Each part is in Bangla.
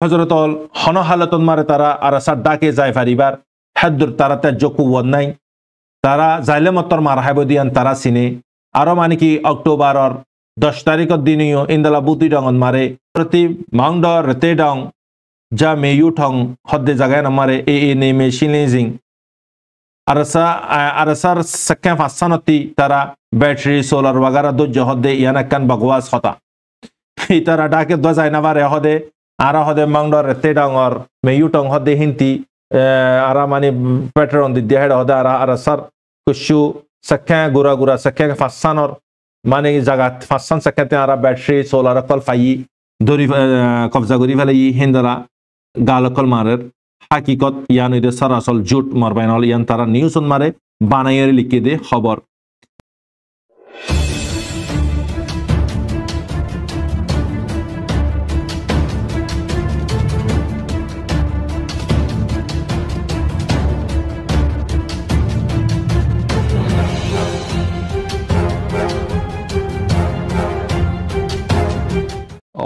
হজরতল হন হালতন মারে তারা আর সার ডাকে যায় ফারিবার হাদ্দুর তারা তার জকু নাই তারা যাইলে মতর মার হাইব দিয়ান তারা চিনে আরো মানে কি অক্টোবরর 10 তারিখের দিনও ইন্দালা বুতি ডঙন মারে প্রতি মাংডর রেতে ডং যা মেয়ু ঠং হদ্দে জায়গায় নামারে এ নে মেশিনিজিং আরসার সাক্কা ফাসানতি তারা ব্যাটারি সোলার वगैरह দো হদ্দে ইয়ানাকান বকওয়াস হতা এই তারা ডাকে দ যায় না বারে হদে আরা হদে মাংডর রেতে ডঙর মেয়ু টং হদ্দে হিন্তি আরা মানে পেট্রন দি দেহেড হদে আরসার কুশু সাক্কা গুরা গুরা সাক্কা ফাসানর মানে জায়গা ফাসান সাক্কাতে আরা ব্যাটারি সোলার কল ফাই দরি কবজা করি ফেলে হিন্দরা গালকল মারের হাকিকত ইয়ান ইদে সরাসল জুট মারবাইনল ইয়ান তারা নিউজ মারে বানাইয়ের লিখে দে খবর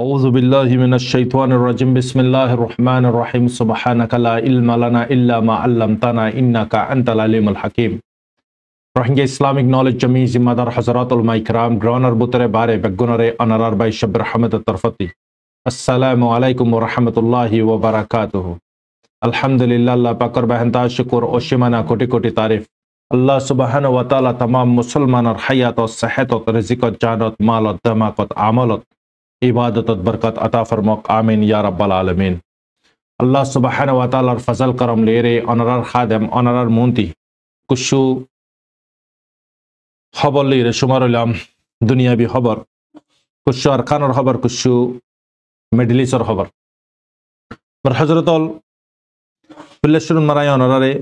أعوذ بالله من الشيطان الرجيم بسم الله الرحمن الرحيم سبحانك لا علم لنا إلا ما علمتنا إنك أنت العليم الحكيم روهينجا Islamic knowledge जमी जिम्मेदार हजरत उलमा इकराम ग्रानर बुतरे बारे बेगुनरे अनरार बाई शब्र रहमत तरफती अस्सलामु अलैकुम व रहमतुल्लाहि व बरकातुहु अल्हम्दुलिल्लाह अल्लाह पाकर बेहंता शुक्र और शिमाना कोटि कोटि तारीफ अल्लाह सुब्हानहु व तआला तमाम मुसलमान और हयात और सेहत और रिज़्क़ और जानत माल और दमाक और अमलत इबादत बरकत अता फरमाक आमीन या रब्बल आलमीन अल्लाह सुब्हानहु व तआलार फजल करम लेरे अनरार खादेम अनरार मुंती कुशु खबर लेरे शुमारलाम दुनियावी खबर कुशु अरकानर खबर कुशु मिडल ईस्टर खबर मर हजरतल फिलेशुर मराय अनरारे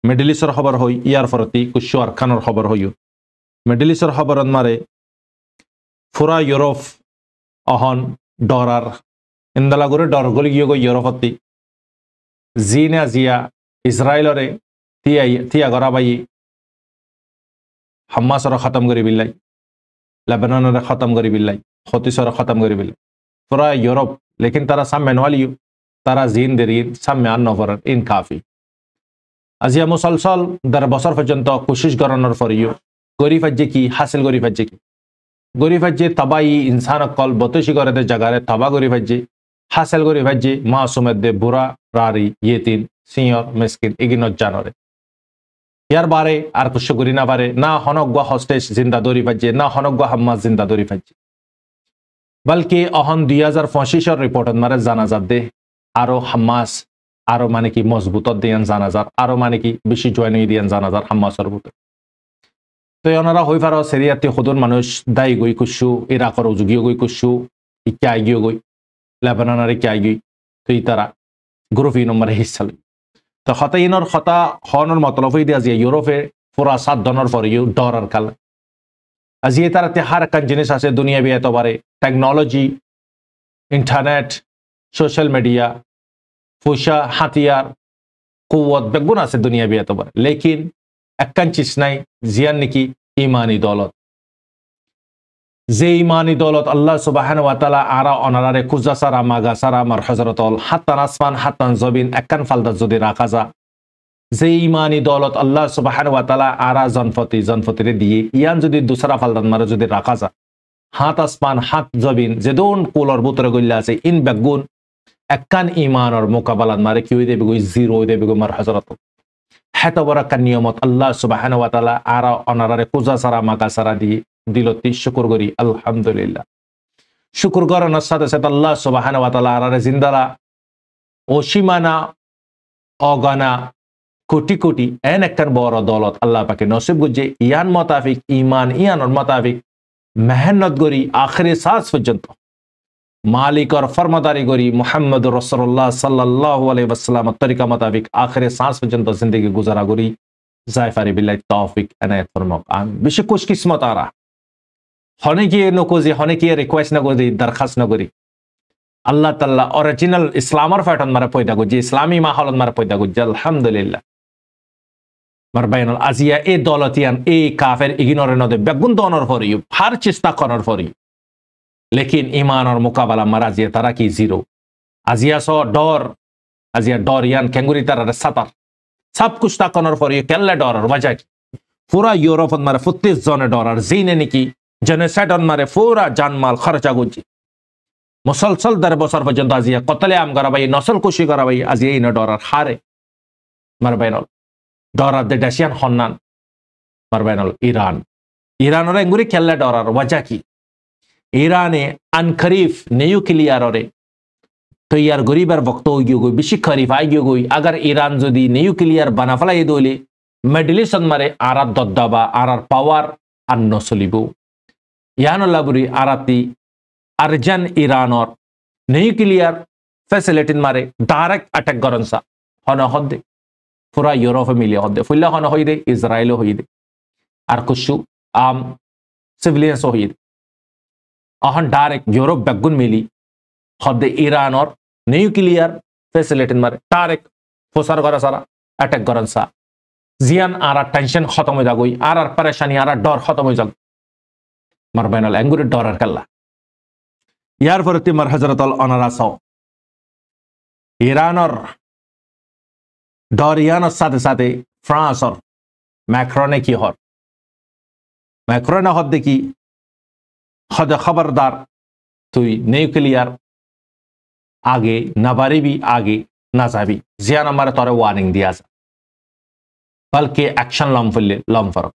मिडल ईस्टर खबर होई यार फरती कुशु अरकानर खबर होयो मिडल ईस्टर खबर मारे फुरा यूरोप अहन डरार इंदलागुरे डर गली गयो यूरोपती जीना जिया इजराइलरे तिया गराबाई हम्मासर खत्म करी बिल्लाई लेबनानरे खत्म करी बिल्लाई खतीसर खत्म करी बिल्लाई पूरा यूरोप लेकिन तारा सामने वाली तारा जीन देरीन सामने आन नफर इन काफी अजिया मुसलसल दर बसर पर्यंत कोशिश करानर फरियो गरीब फज्जे की हासिल गरीब फज्जे की गरीब फज्जे तबाई इंसान कल बतशी करे दे जगारे तबा गरीब फज्जे हासिल गरीब फज्जे मासूमत दे बुरा रारी येतीन सियर मिस्किन इगिन जानरे यार बारे आर कुछ करी ना पारे ना हनगवा हस्टेज जिंदा दरी फज्जे ना हनगवा हम्मास जिंदा दरी फज्जे बल्कि अहन 2025 रिपोर्ट मारे जानाजात दे आरो हम्मास आरो माने की मजबूत दियान जानाजात आरो माने की बेशी जॉइन दियान जानाजात हम्मासर बुते तो यानारा होई फारो सेरियाती खुदुन मानुष दाई गई कुशु इराकर उजुगियो गई कुशु इक्या आगियो गई लेबनानर इक्या आगी तो इतारा ग्रुप इ नंबर हिस्सा लई तो खता इनर खता हनर मतलब होई दिया जे यूरोपे पूरा 7 डॉलर फॉर यू डॉलर काल আজি তারা তে হার কান জিনিস আছে দুনিয়া বি এতবারে টেকনোলজি ইন্টারনেট সোশ্যাল মিডিয়া ফুশা হাতিয়ার কুওয়াত বেগুন আছে দুনিয়া বি এতবারে लेकिन একখান চিজ নাই জিয়ান নাকি ঈমানি দৌলত যে ঈমানি দৌলত আল্লাহ সুবহানাহু ওয়া তাআলা আরা অনারারে কুজা সারা মাগা সারা মার হযরতুল হাত্তান আসমান হাত্তান জবিন একখান ফালদা যদি রাখা যা যে ঈমানি দৌলত আল্লাহ সুবহানাহু ওয়া তাআলা আরা জনফতিরে দিয়ে ইয়ান যদি দুসরা ফালদান মারে যদি রাখা যা হাত আসমান হাত জবিন যে দোন কুলর ভিতরে গইলা আছে ইন বেগুন একখান ঈমানের মোকাবেলাত মারে কি হই দেবে গই জিরো হই দেবে গো মার হযরতুল হেত বড় কান নিয়ামত আল্লাহ সুবহানাহু ওয়া তাআলা আরা অনারারে কুজা সারা মাগা সারা দিয়ে দিলতি শুকর করি আলহামদুলিল্লাহ শুকর করার সাথে সাথে আল্লাহ সুবহানাহু ওয়া তাআলা আরারে জিন্দারা অসীমানা অগানা কোটি কোটি এন একখান বড় দৌলত আল্লাহ পাকে নসিব গুজে ইয়ান মোতাফিক ঈমান ইয়ানর মোতাফিক মেহনত করি আখিরি শ্বাস পর্যন্ত मालिक और फरमादारी करी मुहम्मद रसूलुल्लाह सल्लल्लाहु अलैहि वसल्लम तरीका मुताबिक आखिर सांस पर्यंत जिंदगी गुजारा करी जायफारी बिल्लाह तौफिक अनायत फरमाक आमीन बेशि खुश किस्मत आरा हने की नकोजी हने की रिक्वेस्ट न करी दरखास्त न करी अल्लाह ताआला ओरिजिनल इस्लामर पैटर्न मारे पैदा को जे इस्लामी माहौल मारे पैदा को अल्हम्दुलिल्लाह मार बायनल आजिया ए दौलतियान ए काफिर इग्नोर न दे बेगुन दोनर फॉर यू हर चीज ता कॉर्नर फॉर यू लेकिन ईमान और मुकाबला मराजिया तारा की जीरो আজিয়া স ডর আজিয়া ডর ইয়ান কেঙ্গুরি তার সাতার সব কুছ তাকানোর পর কেল্লা ডরার ওয়াজা কি পুরা ইউরোপ মারে 35 জনে ডরার জিনে নাকি জেনোসাইড মারে পুরা জানমাল খরচা গুজি মুসলসল 10 বছর পর্যন্ত আজিয়া কতলে আম করা ভাই নসল কুশি করা ভাই আজিয়া ইন ডরার হারে মারবাইনল ডরার দে ডাসিয়ান হন্নান মারবাইনল ইরান ইরানের এঙ্গুরি কেল্লা ডরার ওয়াজা কি ইরানে আনখরিফ নিউক্লিয়ারে তৈয়ার গরিবার বক্ত গই বেশি খরিফ আই গই আগার ইরান যদি নিউক্লিয়ার বানা ফেলাই দইলে মিডল ইস্ট মারে আরাত দদ্দাবা আরার পাওয়ার আন্ন চলিব ইয়ানুল্লাবুরি আরাতি আরজান ইরানর নিউক্লিয়ার ফ্যাসিলিটি মারে ডাইরেক্ট অ্যাটাক গরনসা হন হদ্দে পুরা ইউরোপে মিলিয়ে হদ্দে ফুল্লা হন হইদে ইসরায়েলও হইদে আর কুশু আম সিভিলিয়ান্স হইদে অহন ডাইরেক্ট ইউরোপ বেগুন মিলি হদ্দে ইরানর নিউক্লিয়ার ফ্যাসিলিটি মারে ডাইরেক্ট ফোসার করা সারা অ্যাটাক গরনসা জিয়ান আর টেনশন খতম হয়ে যাগই আর পরেশানি আর ডর খতম হয়ে যাগ মারবাইনাল এঙ্গুরি ডরার কাল্লা ইয়ার পরে মার হজরতল অনারাস ইরানর ডর ইয়ানোর সাথে সাথে ফ্রান্সর ম্যাক্রনে কি হর ম্যাক্রনে হদ দেখি হদ খবরদার তুই নিউক্লিয়ার আগে না বাড়িবি আগে না যাবি জিয়ান আমার তরে ওয়ার্নিং দিয়া যা বলকে অ্যাকশন লম ফেললে লম ফরক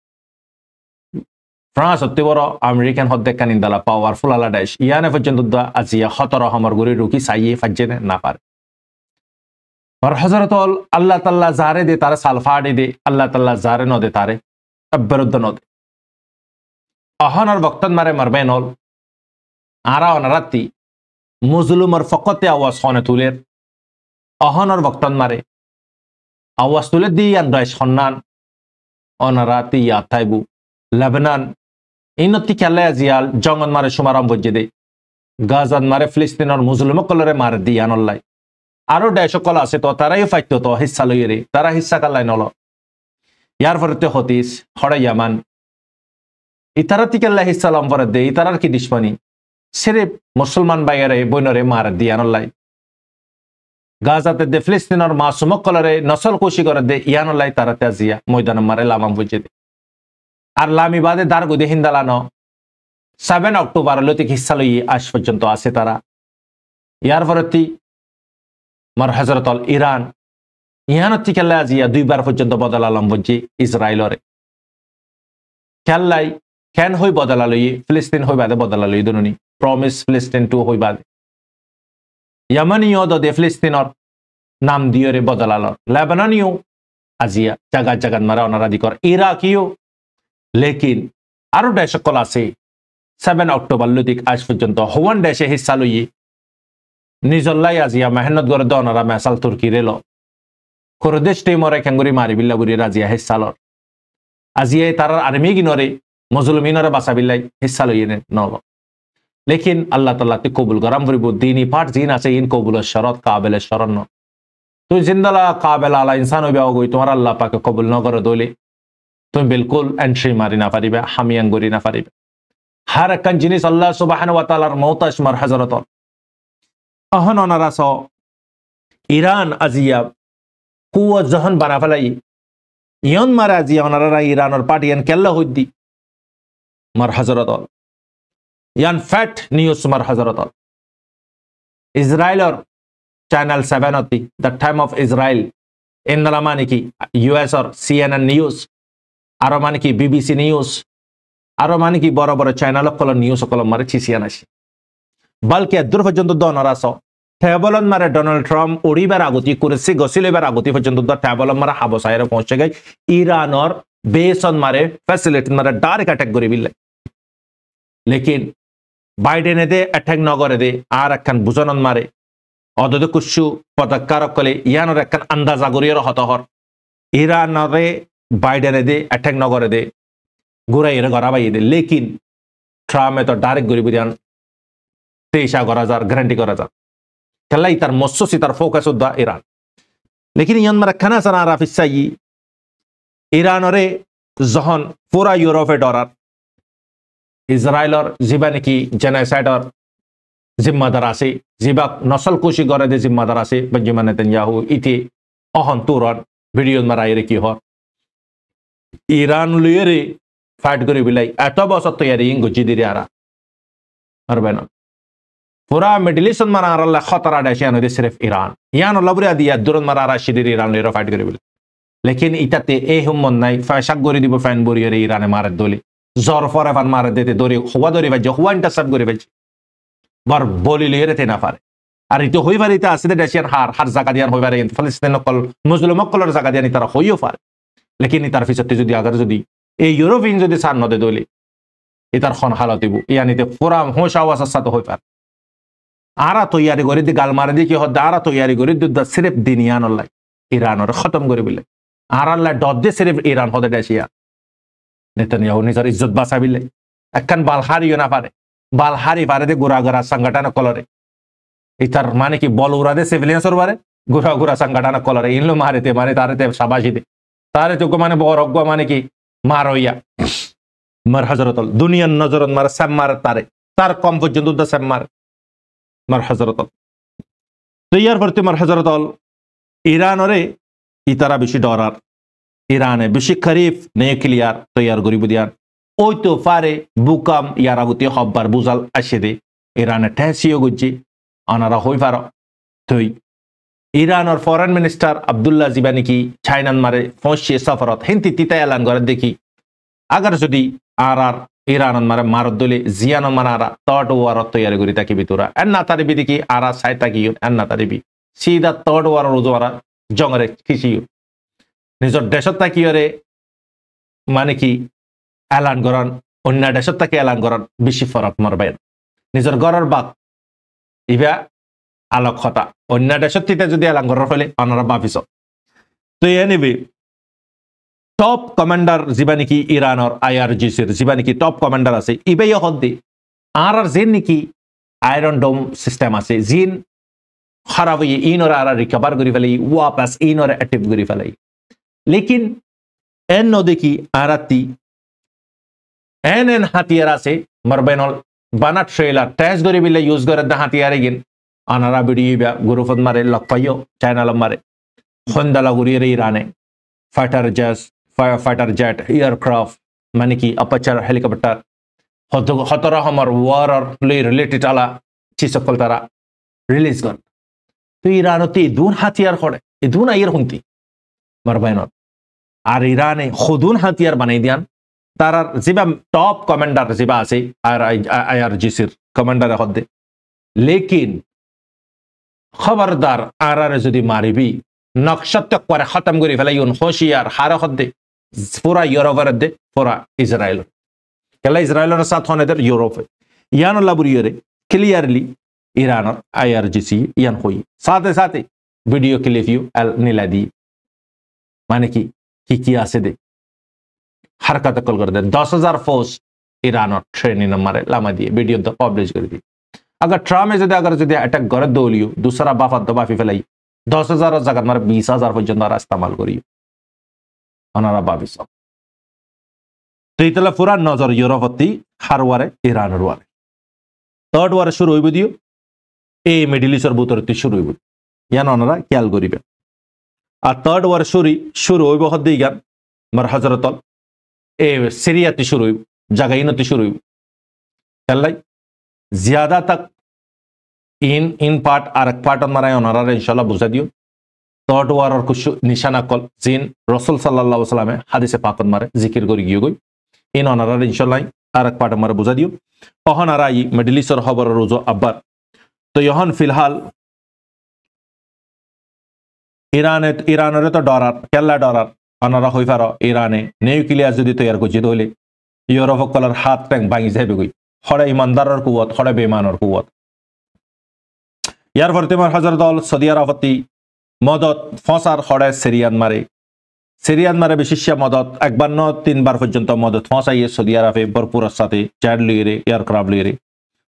ফ্রান্স অতি বড় আমেরিকান হদ্দে কানিন্দালা পাওয়ারফুল আলা দেশ ইয়ানে পর্যন্ত আজিয়া খতর হমর গরি রুকি সাইয়ে ফাজ্জেনে না পারে আর হযরতুল আল্লাহ তাআলা জারে দে তারে সালফাড়ি দে আল্লাহ তাআলা জারে নদে তারে বিরুদ্ধ নদে আহানার বক্তন মারে মারবেনল আরা অনারাতি মুজলুমর ফকতে আওয়াজ হনে তুলের আহানার বক্তন মারে আওয়াজ তুলে দিয়ান দেশ হন্নান অনারাতি ইয়াতাইবু লেবানন ইনতি খেলে জিয়াল জঙ্গন মারে সুমারাম বজ্জে দে গাজান মারে ফিলিস্তিনের মুসলিম কলরে মারে দিয়ানল্লাই আরো দেশ কল আছে তো তারাই ফাইত তো হিস্সা লইরে তারা হিস্সা কাল্লাই নল ইয়ার পরতে হতিস হড়ে ইয়ামান ইতারাতি কেল্লা হিস্সা লম পরে দে ইতারার কি দিশমানি সেরে মুসলমান বাইরে বইনরে মারে দিয়ানল্লাই গাজাতে দে ফিলিস্তিনের মাসুম কলরে নসল কুশি করে দে ইয়ানল্লাই তারাতে জিয়া ময়দান মারে লামাম বজ্জে দে আর লামি বাদে দারগো দে হিন্দালানো 7 অক্টোবর লতিক হিস্সা লই আজ পর্যন্ত আছে তারা ইয়ার পরতি মার হযরতল ইরান ইহানতি কেল্লা জিয়া 2 বার পর্যন্ত বদলালাম বজ্জি ইসরায়েলরে খেললাই কেন হই বদলা লই ফিলিস্তিন হই বাদে বদলা লই দুনুনি প্রমিস ফিলিস্তিন টু হই বাদে ইয়ামানিও দে ফিলিস্তিনর নাম দিয়রে বদলাল লেবাননিও আজিয়া জায়গা জায়গা মারা ওনারা দিকর ইরাকিও লেকিন আরো দেশ কল আছে 7 অক্টোবর লতিক আজ পর্যন্ত হওয়ান দেশে হিস্সা লই নিজল্লাই আজিয়া মেহনত করে দনারা মেসাল তুর্কি রেল খরদেশ টিমরে খেঙ্গুরি মারি বিল্লা বুড়ি রাজিয়া হিস্সালর আজিয়ে তার আর্মি গিনরে মুসলমিনরে বাসা বিল্লাই হিস্সা লইনে নল লেকিন আল্লাহ তাআলা তে কবুল গরাম করিব দিনী পাঠ জিন আছে ইন কবুলের শরত কাবেলের শরণ তুই জিন্দালা কাবেল আলা ইনসান হইবা গই তোমার আল্লাহ পাকে কবুল ন করে দইলে তুমি বিলকুল এন্ট্রি মারি না পারিবে হামিয়াং গরি না পারিবে হর একখান জিনিস আল্লাহ সুবহানাহু ওয়া তাআলার মওতাশ মার হযরত আহন অনারাস ইরান আজিয়া কুয়া জহন বানা ফেলাই ইয়ন মার আজিয়া অনারা ইরানের পার্টিয়ান কেল্লা হইদি মার হযরত ইয়ান ফ্যাট নিউজ মার হযরত ইসরায়েলর চ্যানেল 7 অতি দ্য টাইম অফ ইসরায়েল ইন্দালা মানে কি ইউএস অর সিএনএন নিউজ আরো মানে কি বিবিসি নিউজ আরো মানে কি বড় বড় চ্যানেল কল নিউজ কল মারে ছিসিয়ান আসি বলকে দূর পর্যন্ত দনরাস টেবলন মারে ডোনাল্ড ট্রাম্প উড়িবার আগতি কুরসি গসিলেবার আগতি পর্যন্ত টেবলন মারে হাবসায়রে পৌঁছে গই ইরানর বেসন মারে ফ্যাসিলিটি মারে ডাইরেক্ট অ্যাটাক করে বিলে লেকিন বাইডেনে দে অ্যাটাক নগরে দে আর একখান বুঝনন মারে অদদ কুশু পদকারক কলে ইয়ানর একখান আন্দাজা গরিয়র হতহর ইরানরে বাইডেনে দে অ্যাটাক নগরে দে ঘুরাইরে গড়াবাই দে লেকিন ট্রাম্পে তো ডাইরেক্ট গরিব দিয়ান তেইশা করা যার গ্যারান্টি করা যার খেলাই তার মৎস্যসি তার ফোকাস উদ্দা ইরান লেকিন ইয়ান মারা খানা সানা রাফিসাই ইরানরে যখন পুরা ইউরোপে ডরার ইসরায়েলর জীবা নাকি জেনোসাইডর জিম্মাদার আছে জিবাক নসল কুশি করে দে জিম্মাদার আছে বেঞ্জামিন নেতানিয়াহু ইতি অহন তুরন ভিডিও মারাইরে কি হর ইরান লইরে ফাইট করে বিলাই এত বছর তৈরি গুজি দিরে আরা পারবে না পুরা মিডল ইস্ট মারা আল্লাহ খতরা দেশে আনো সির্ফ ইরান ইয়ান লবরিয়া দিয়া দুরন মারা আরা শিদির ইরান লইরে ফাইট করে বিলাই লেকিন ইটাতে এই হুম্মন নাই ফাইসাক করে দিব ফাইন বরিয়রে ইরানে মারে দলি জর ফরে ফান মারে দিতে দরি হওয়া দরি ভাই হওয়া ইন্টারসেপ্ট করে ভাই বার বলি লইরে তে না পারে আর ইতো হই পারে ইতা আছে দেশিয়ান হার জায়গা দিয়ান হই পারে ফিলিস্তিন নকল মুসলিম নকলের জায়গা দিয়ানি তারা হইও পারে লেকিন ইতার ফিসতে যদি আগার যদি এই ইউরোপিয়ান যদি সার নদে দলি ইতার খন হালত দিব ইয়ানিতে পুরা হোশ আওয়াজ সাথে হই পারে আরা তৈয়ারি করে দি গাল মারে দি কি হদ আরা তৈয়ারি করে দি সির্ফ দিনিয়ান আল্লাহ ইরানর খতম করে বিলে আর আল্লাহ ডদে সির্ফ ইরান হদে দেশিয়া নেতানিয়াহু নিজের ইজ্জত বাঁচাবিলে একখান বালহারিও না পারে বালহারি পারে দে গুড়া গুড়া সংগঠন কলরে ইতার মানে কি বল উড়া দে সিভিলিয়ান্সর বারে গুড়া গুড়া সংগঠন কলরে ইনলো মারেতে মানে তারেতে সাবাসিতে তারে তো মানে বরজ্ঞ মানে কি মার হইয়া মার হজরতল দুনিয়ার নজরত মার স্যাম মার তারে তার কম পর্যন্ত স্যাম মার মার হজরতল তো ইয়ার পর মার হজরতল ইরানরে ইতারা বেশি ডরার ইরানে বেশি খরিফ নিউক্লিয়ার তৈয়ার করিব দিয়ার ওই তো পারে বুকাম ইয়ারাগুতি হব্বার বুজাল আসে দে ইরানে ঠেসিও গুজি আনারা হই পার তুই ইরানের ফরেন মিনিস্টার আব্দুল্লাহ জিবানি কি চাইনান মারে ফসিয়ে সফরত হিন্তি তিতা এলান করে দেখি আগার যদি আর ইরান মারে মারত দলে জিয়ানো মানারা থার্ড ওয়ার তৈয়ারি করি তাকে ভিতরা এন না তারিবি দেখি আরা সাই তাকি এন না তারিবি সিধা থার্ড ওয়ার রোজওয়ারা জঙ্গরে কৃষি নিজের দেশত তাকিয়রে মানে কি এলান করান অন্য দেশত তাকে এলান করান বেশি ফরক মারবেন নিজের ঘরের বাক ইভা আলোক হতা অন্য দেশত তিতে যদি এলান করার ফলে আনারা বাফিস তো এনিবি টপ কমান্ডার যিবা নেকি ইরানৰ IRGCৰ যিবা নেকি টপ কমান্ডার আছে ইবাই হদ্দি আর যেন নেকি আয়রন ডোম সিস্টেম আছে জিন খারাপ হয়ে ইনর আর রিকভার করি ফেলাই ওয়াপাস ইনর অ্যাক্টিভ করি ফেলাই লেকিন এন দেখি আরাতি এন হাতিয়ার আছে মারবেনল বানাট ট্রেলার টেস্ট করে বিলে ইউজ করে দা হাতিয়ারে গিন আনারা ভিডিও গ্রুপত মারে লক পাইও চ্যানেল মারে খন্দালা গুরিয়ে ইরানে ফাইটার জেট এয়ারক্রাফট মানে কি অপাচার হেলিকপ্টার হতরা আমার ওয়ার রিলেটেড আলা চিসকল তারা রিলিজ কর তো ইরানতে দুন হাতিয়ার করে এই দুন আইয়ের হুন্তি মারবাইনত আর ইরানে খুদুন হাতিয়ার বানাই দিয়ান তার যেবা টপ কমান্ডার যেবা আছে IRGCর কমান্ডার হদ্দে লেকিন খবরদার আর যদি মারিবি নকশত করে খতম করে ফেলাই হোশিয়ার হারা হদ্দে পুরা ইউরোপের দে পুরা ইসরায়েল কেলা ইসরায়েলের সাথে হনেদের ইউরোপে ইয়ান লাবুরিয়রে ক্লিয়ারলি ইরানের IRGC ইয়ান হই সাথে সাথে ভিডিও ক্লিপিও নীলা দি মানে কি কি আছে দে হারকাত কল করে দে 10,000 ফোর্স ইরানের ট্রেনিং মারে লামা দিয়ে ভিডিও তো পাবলিশ করে দি अगर ट्रामे যদি অ্যাটাক করে দলিও দুসরা বাফাত বাফি ফেলাই 10,000 জায়গা মারে 20,000 পর্যন্ত আর ইস্তেমাল করি ওনারা ভাবিস তো ইতলা পুরা নজর ইউরোপতি হারওয়ারে ইরানের ওয়ারে থার্ড ওয়ারে শুরু হইব দিও এই মিডল ইস্টের ভিতরতে শুরু হইব ইয়ান ওনারা খেয়াল করিবে আর থার্ড ওয়ারে শুরু হইব হদ্দি গান মার হযরতল এ সিরিয়াতে শুরু হইব জাগাইনতে শুরু হইব খেলাই ज्यादा तक इन पार्ट और पार्ट मारा ओनारा इंशाल्लाह बुझा दियो थर्ड वार और कुछ निशाना कल जिन रसूल सल्लल्लाहु अलैहि वसल्लम हादिसे पाकत मारे जिक्र करी गयो गई इन ओनारा इंशाल्लाह और पार्ट मारा बुझा दियो ओहन आरा ई मिडल ईस्ट खबर रोजो अब्बर तो यहन फिलहाल इरान तो डरार केला डरार ओनारा हई पारो इराने নিউক্লিয়ার যদি তৈয়ার করছে তাহলে ইউরোপ কলার হাত ট্যাঙ্ক ভাঙি যাবে গই হড়ে ইমানদারের কুয়াত হড়ে বেমানের কুয়াত ইয়ার ফরতেমার হযরত সৌদি আরবতি মদত ফসার হড়ে সিরিয়ান মারে বিশেষ মদত একবার ন তিনবার পর্যন্ত মদত ফসাইয়ে সৌদি আরবে ভরপুরের সাথে চ্যাট লিয়ে এয়ারক্রাফট লিয়ে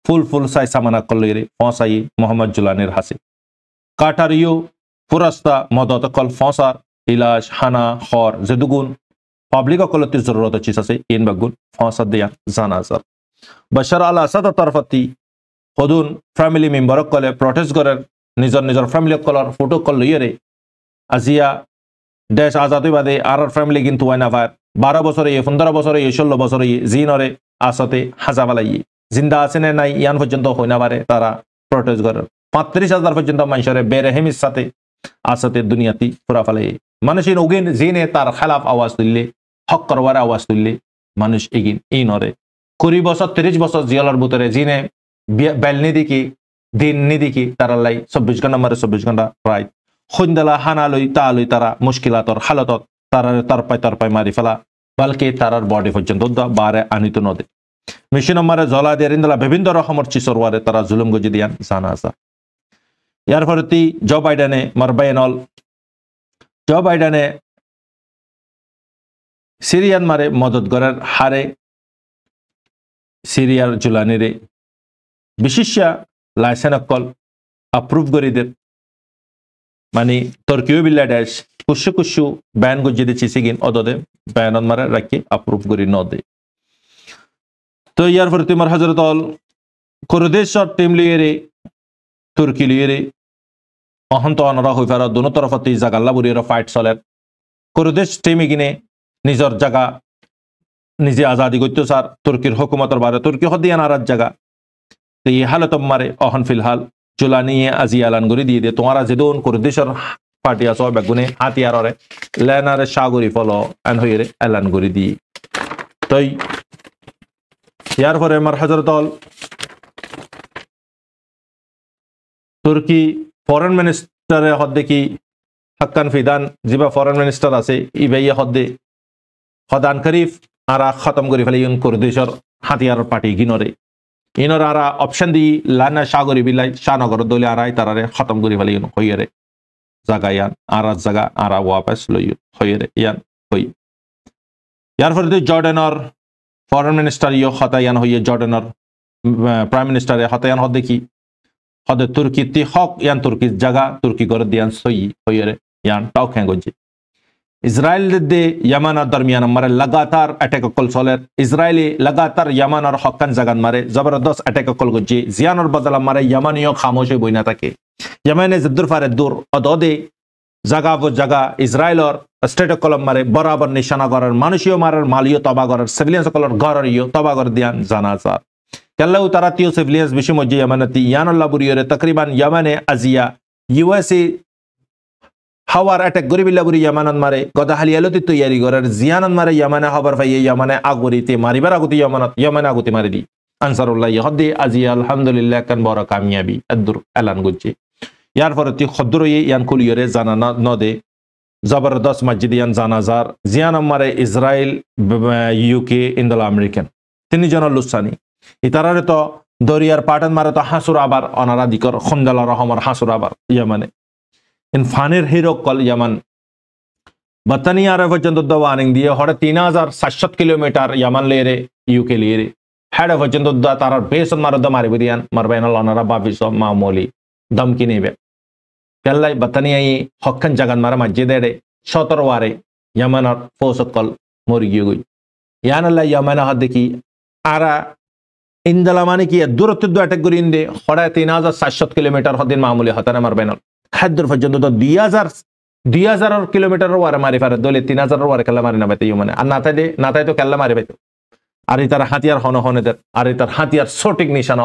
ফুল সাই সামানা কল লিয়ে ফসাইয়ে মোহাম্মদ জুলানের হাসে কাটারিও পুরস্তা মদত কল ফসার ইলাজ হানা খর যেদুগুন পাবলিক কলতে জরুরত চিজ আছে ইন বাগুন ফসা দেয়া জানাজার बशर अल असद तरफती সদুন ফ্যামিলি মেম্বারক কলে প্রটেস্ট করেন নিজর নিজর ফ্যামিলি কলর ফটো কল লইয়ারে আজিয়া দেশ আজাদি বাদে আর ফ্যামিলি কিন্তু হয় না ভাই 12 বছরে 15 বছরে 16 বছরে জিনরে আসতে হাজাবালাই জিন্দা আছে না নাই ইয়ান পর্যন্ত হয় না পারে তারা প্রটেস্ট করেন 35,000 পর্যন্ত মানুষের বেরহেমির সাথে আসতে দুনিয়াতি পুরা ফেলে মানুষের ওগেন জিনে তার খেলাফ আওয়াজ তুললে হক করবার আওয়াজ তুললে মানুষ এগিন এই নরে 20 বছর 30 বছর জিয়ালার ভিতরে জিনে বেলনি দিকে দিন নিদিকে তারা লাই 24 ঘন্টা মারে 24 ঘন্টা প্রায় সন্ধ্যালা হানালই তালই তারা মুশকিলাতর হালতত তারা তরপাই মারি ফেলা বালকে তারার বডি পর্যন্ত বারে আনিত নদে মেশিন মারে জলা দিয়ে ইন্দলা বিভিন্ন রকমের চিসরওয়ারে তারা জুলুম গজি দিয়ান জানা আসা ইয়ার ফলতি জো বাইডেনে মারবাইনল জো বাইডেনে সিরিয়ান মারে মদত করার হারে সিরিয়ার জুলানিরে বিশেষ লাইসেন্স কল অ্যাপ্রুভ করে দেন মানে তুর্কিও বিল্লা ড্যাশ কুশু ব্যান গজি দিচ্ছি সিগিন অদদে ব্যান মারে রাখি অ্যাপ্রুভ করে ন দে তো ইয়ার পরে তোমার হজরত অল কুরদেশর টিম লিয়ে তুর্কি লিয়ে অহন্ত অনরা হয়ে ফেরা দোনো তরফতে জাগাল্লা বুড়িয়ে ফাইট চলের কুরদেশ টিম এগিনে নিজের জায়গা নিজে আজাদি করতে স্যার তুর্কির হুকুমতর বারে তুর্কি হদিয়ান আর জায়গা তো এই হালত মারে অহন ফিলহাল চুলানিয়ে আজি এলান করে দিয়ে দিয়ে তোমারা যেদন কুরদেশর পার্টি আছো বেগুনে হাতিয়ারে লেনারে সাগরি ফলো এন হয়ে এলান করে দিয়ে তাই ইয়ার পরে আমার হজরত তুর্কি ফরেন মিনিস্টারে হদ্দে কি হাক্কান ফিদান যিবা ফরেন মিনিস্টার আছে ইবাইয়া হদ্দে হদান শরীফ আরা খতম করে ফেলে ইউন কুরদেশর হাতিয়ার পার্টি গিনরে ইনর আরা অপশন দি লানা সাগরি বিলাই শাহনগর দলে আরাই তারারে খতম করে ফেলে ইউন হইয়ারে জায়গা ইয়ান আরা জায়গা আরা ওয়াপাস লই হইয়ারে ইয়ান হই ইয়ার পরে জর্ডানর ফরেন মিনিস্টার ইয় হতায়ান হইয়ে জর্ডানর প্রাইম মিনিস্টারে হতায়ান হদ্দে কি হদে তুর্কি তি হক ইয়ান তুর্কি জায়গা তুর্কি করে দিয়ান সই হইয়ারে ইয়ান টাও খেঙ্গজি ইসরায়েল দে यमन और दरमियान मारे लगातार अटैक कल सोलर इजरायली लगातार यमन और हक्कन जगन मारे जबरदस्त अटैक कल गुजी जियान और बदला मारे यमनियो खामोश बोइना থাকে यमने जद्दुर फारे दूर अददे जगह वो जगह इजराइल और स्टेट कलम मारे बराबर निशाना करार मानुषियो मारार मालियो तबा करार सिविलियंस कलर घरियो तबा कर दियान जानासा कल्लाउ तारातियो सिविलियंस बिशु मजे यमनती यान अल्लाह बुरियो तकरीबन यमने अजिया यूएसए হাওয়ার অ্যাটাক গরিবিল্লা বুড়ি ইয়ামানন মারে গদা হালিয়ালতি তৈয়ারি করার জিয়ানন মারে ইয়ামানে খবর পাইয়ে ইয়ামানে আগরিতে মারিবার আগুতি ইয়ামানে আগুতি মারি দি আনসারুল্লাহ ইহদি আজি আলহামদুলিল্লাহ কান বড় কামিয়াবি আদুর এলান গুজি ইয়ার পরে তি খদ্রই ইয়ান কুলিয়রে জানা নদে জবরদস্ত মসজিদিয়ান জানাজার জিয়ানন মারে ইসরায়েল ইউকে ইন্দল আমেরিকান তিনজন লুসানি ইতারারে তো দরিয়ার পাটন মারে তো হাসুর আবার অনারা দিকর খন্দালা রহমার হাসুর আবার ইয়ামানে ইনফানের হিরো কল यमन बतनी आरे वजन तो वार्निंग दिए हड़े 3,700 किलोमीटर यमन ले रे यूके ले रे हेड वजन तो तार बेस मारो द मारे बिरियान मरबैन लनरा बाफिसो मामूली दम की नेबे कल्लाई बतनी आई हक्कन जगन मारा मस्जिद रे 17 वारे यमन और फोस कल मुर्गी गई यान अल्लाह यमन हद की आरा इंदलामानी की दूरत्व अटैक गुरिंदे हड़े 3,700 किलोमीटर हदिन मामूली हतन मरबैन হাদ্দুর পর্যন্ত তো 2000 কিলোমিটার ওয়ারে মারি পারে দলে 3000 ওয়ারে খেলা মারি না পাইতে মানে আর নাতাই তো খেলা মারি পাইতো আর তার হাতিয়ার হনহনেদের আর তার হাতিয়ার সঠিক নিশান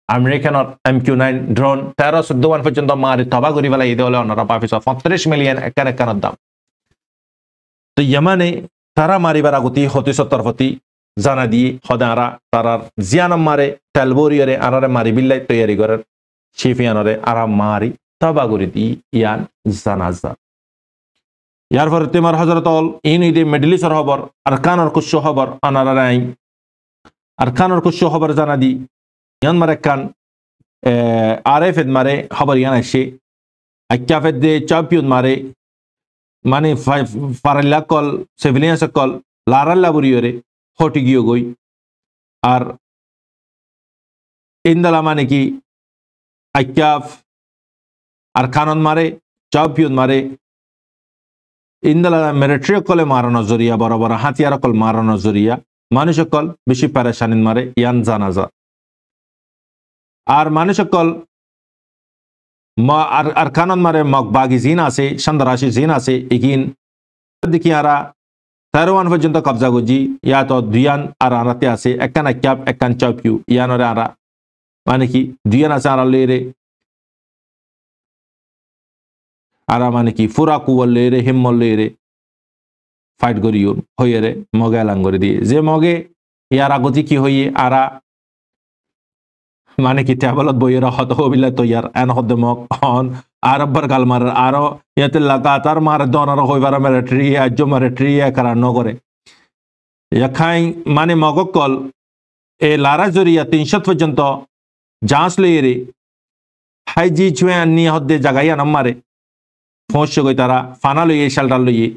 আমেরিকানর MQ-9 ড্রোন 13-14 পর্যন্ত মারি তবা করি ফেলা এই দলে অনরা পাফিস 35 মিলিয়ন একানের দাম তো ইয়ামানে তারা মারিবার আগতি হতি সত্তরপতি জানা দিয়ে হদারা তারার জিয়ানম মারে তেলবরিয়রে আনারে মারি বিল্লাই তৈয়ারি করার শিফিয়ানরে আরা মারি তবা করে দি ইয়ান জানাজা ইয়ার পরে তোমার হযরত অল ইন ইদে মিডল ইস্টের খবর আরকানের কুশো খবর আনারাই আরকানের কুশো খবর জানা দি ইয়ান মারে কান আরএফ এদ মারে খবর ইয়ান আসে আক্কাফেদ দে চ্যাম্পিয়ন মারে মানে ফারাল্লা কল সিভিলিয়ান্স কল লারাল্লা বুরিয়রে হটি গিয়ে গই আর ইন্দালা মানে কি আক্কাফ আর কানন মারে চ্যাম্পিয়ন মারে ইন্দালা মিলিটারি কলে মারানো জরিয়া বড় বড় হাতিয়ার কল মারানো জরিয়া মানুষ কল বেশি পারেশানিন মারে ইয়ান জানাজা আর মানুষ সকল আর কানন মারে মগ বাগি জিন আছে সন্দরাশি জিন আছে ইগিন দেখি আরা 13 পর্যন্ত কবজা গুজি ইয়া তো দুয়ান আর আরাতে আছে একখান আক্যাপ একখান চাপিউ ইয়ানরে আরা মানে কি দুয়ান আছে আরা লেরে আরা মানে কি ফুরা কুয়াল লেরে হিম্মল লেরে ফাইট করিও হইরে মগে এলাং করে দিয়ে যে মগে ইয়ার আগতি কি হইয়ে আরা মানে কি টেবলত বইয়েরা হত হবিলা তো ইয়ার এন হদ্দে মগ হন আরব্বার গাল মারার আরো ইয়াতে লাগাতার মারে দনার হইবার মিলিটারি আজ মিলিটারি করা নগরে ইয়াখাই মানে মগকল এ লারা জরিয়া 300 পর্যন্ত যাঁচ লইরে হাইজি ছুঁয়ে নিয়ে হদ্দে জাগাইয়া নামারে ফোঁস গই তারা ফানা লইয়ে শালটা লইয়ে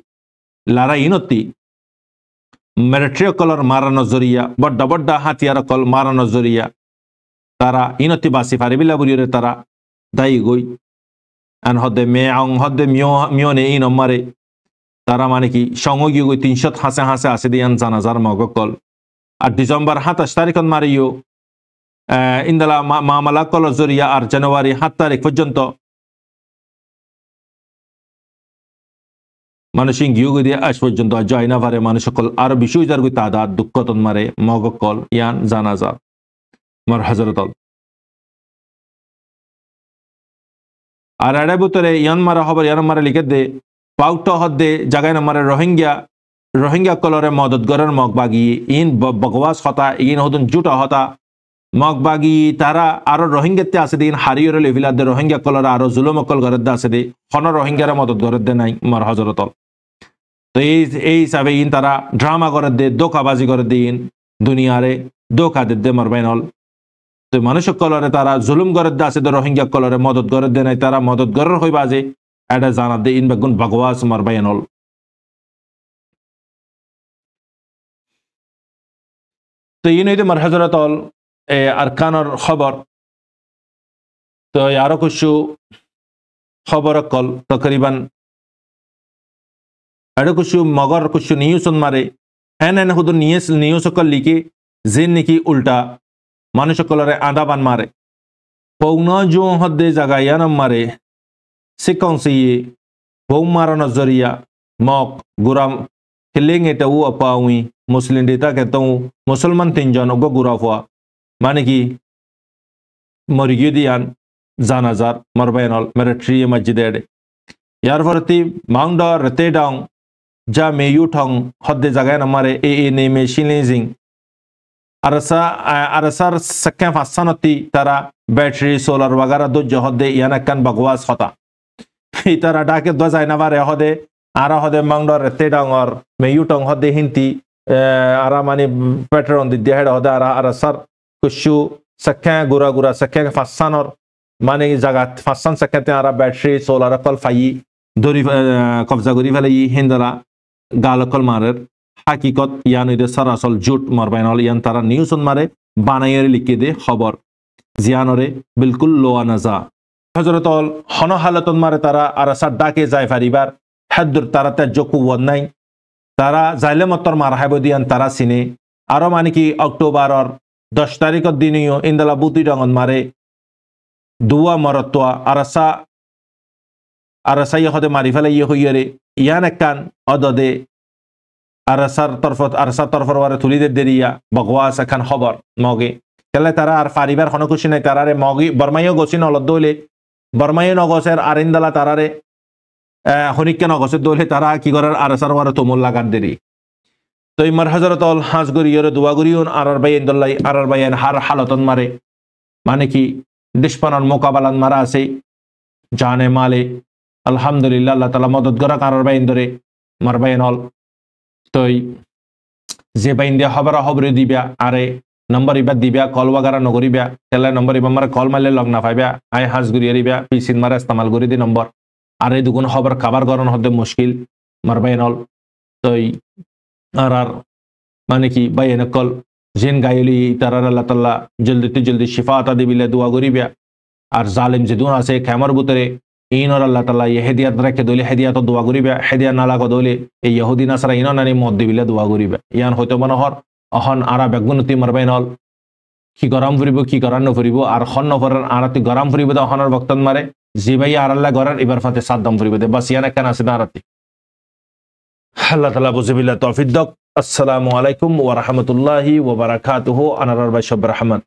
লারা ইনতি মিলিটারি কলর মারানো জরিয়া বড্ডা বড্ডা হাতিয়ার কল মারানো জরিয়া তারা ইনতি বাসি ফারিবিলা বুড়িরে তারা দায়ী গই আন হদ্দে হদ্দে মিয়নে ইন মারে তারা মানে কি সঙ্গী গই 300 হাসে হাসে আসে দিয়ান জানাজার মগকল আর ডিসেম্বর 27 তারিখ মারিও ইন্দালা মামলা কল জরিয়া আর জানুয়ারি 7 তারিখ পর্যন্ত মানুষ গিয়ে দিয়ে আজ পর্যন্ত জয় না পারে মানুষ সকল আরো বেশি যার গই তাদাদ দুঃখতন মারে মগকল ইয়ান জানাজা মর হজরতল আর এড়ে ভিতরে ইয়ান মারা খবর ইয়ান মারা লিখে দে পাউট হদ্দে জাগায় না মারে রোহিঙ্গা কলরে মদতগরের মগ বাগি in বকওয়াস Hota in হদুন জুটা Hota mug বাগি তারা আরো রোহিঙ্গাতে আছে দিন হারিয়র লেভিলা দে রোহিঙ্গা কলরে আরো জুলুম কল গরের দে আছে দে হন রোহিঙ্গার মদত গরের দে নাই মর হজরতল তো এই হিসাবে ইন তারা ড্রামা করে দে দোকাবাজি করে দিন দুনিয়ারে দোকা দে মর বাইনল তো মানুষ কলরে তারা জুলুম গরের দে আছে দে রোহিঙ্গা কলরে মদত গরের দে নাই তারা মদত গরের হইবা যে এটা জানা দে ইন বেগুন বকওয়াস মর বাইনল তো ইন হইতে মর হজরতল আরকানর খবর তো আরো কিছু খবর কল তকরিবান আরো কিছু মগর কিছু নিউজ মারে এন হুদু নিউজ কল লিখে যে নাকি উল্টা মানুষ কলরে আদাবান মারে পৌন জো হদ্দে জায়গা ইয়ানম মারে সিকংসি বৌ মারানো জরিয়া মক গুরাম হিলেং এটা ও আপাউই মুসলিম ডেটা কেতো মুসলমান 3 জন গো গুরাফা মানে কি মরিয়ে দিয়ান জানাজার মরবায়নল মিলিটারি মসজিদে ইয়ার ফরতি মাউন্ডা রতে ডাং যা মেয়ু ঠং হদ্দে জায়গায় নামারে এ নেমে শিলিজিং আরসার সক্কা ফাসানতি তারা ব্যাটারি সোলার वगैरह দো হদ্দে ইয়ানাকান বকওয়াস হতা এই তারা ডাকে দো যায় না বারে হদে আর হদে মাউন্ডা রতে ডাং আর মেয়ু ঠং হদ্দে হিন্তি আরা মানে প্যাটার্ন দি দেহেড হদে আরসার কুশু সক্কা গুরা সক্কা ফাসানর মানে জায়গা ফাসান সক্কাতে আরা ব্যাটারি সোলার কল ফাই দরি কবজা করি ফেলে হিন্দরা গালকল মারের হাকিকত ইয়ান ইদে সরাসল জুট মারবাইনল ইয়ান তারা নিউজ মারে বানাইয়ের লিখে দে খবর জিয়ানরে বিলকুল লোয়া নাজা হজরতল হন হালতন মারে তারা আর সাড্ডাকে যায় ফারিবার হাদ্দুর তারা তে জকু নাই তারা যাইলে মতর মার হাইব দিয়ান তারা সিনে আরো মানে কি অক্টোবরর 10 তারিখের দিনও ইন্দালা বুতি ডঙ্গন মারে দুয়া মরতোয়া আরসা ইহদে মারি ফেলে হইয়ারে ইয়ান একখান অদদে আরসার তরফর ওয়ারে তুলিদের দেরিয়া বকওয়াস একখান খবর মগে কেলে তারা আর ফারিবার কোনো খুশি নাই তারারে মগি বর্মাইও গছি নলত দইলে বর্মাইও নগসের আর ইন্দালা তারারে হনিককে নগসের দইলে তারা কি করার আরসার ওয়ারে তুমুল লাগার দেরি তো ইমার হজরতল হাঁস গরিয়রে দোয়া গরিয়ন আর বাই ইন্দল্লাই আর বাইন হার হালতন মারে মানে কি দুশ্মনের মোকাবেলান মারা আছে জানে মালে আলহামদুলিল্লাহ আল্লাহ তাআলা মদত করা কারোর বাইন ধরে মার বাইনল তো যে বাইন দিয়া খবরে দিবা আরে নম্বর ইবা দিবা কল वगैरह নগরিবা তেলা নম্বর ইবা মারে কল মারলে লগ না পাইবা আই হাঁস গরিয়রিবা পিসিন মারে ইস্তেমাল করি দি নম্বর আর এই দুগুণ খবর খাবার গরন হতে মুশকিল মার বাইনল তো আর মানে কি বাইন কল জিন গায়লি তারার আল্লাহ তাআলা জলদি শিফা আতা দিবিলে দোয়া করিবা আর জালিম যেদুন আছে খামার ভিতরে ইনর আল্লাহ তাআলা ইহেদিয়াত রাখে দলে হেদিয়াত দোয়া করিবা হেদিয়া নালা কদলে এই ইহুদি নাসারা ইন নানি মদ দিবিলে দোয়া করিবা ইয়ান হয়তো মনোহর অহন আরা বেগুনতি মারবাইনল কি গরম ফুরিব কি গরম নফুরিব আর খন নফরেন আর তুই গরম ফুরিব দা হনার বক্তন মারে যে ভাই আর আল্লাহ গরান এবার ফাতে সাদ্দাম ফুরিব দে বাস ইয়ানা কেন আছে না আরাতি আল্লাহ তাআলা বুঝিবিল্লাহ তৌফিক দাও। আসসালামু আলাইকুম ওয়া রাহমাতুল্লাহি ওয়া বারাকাতুহু আনার ভাই সব রহমান।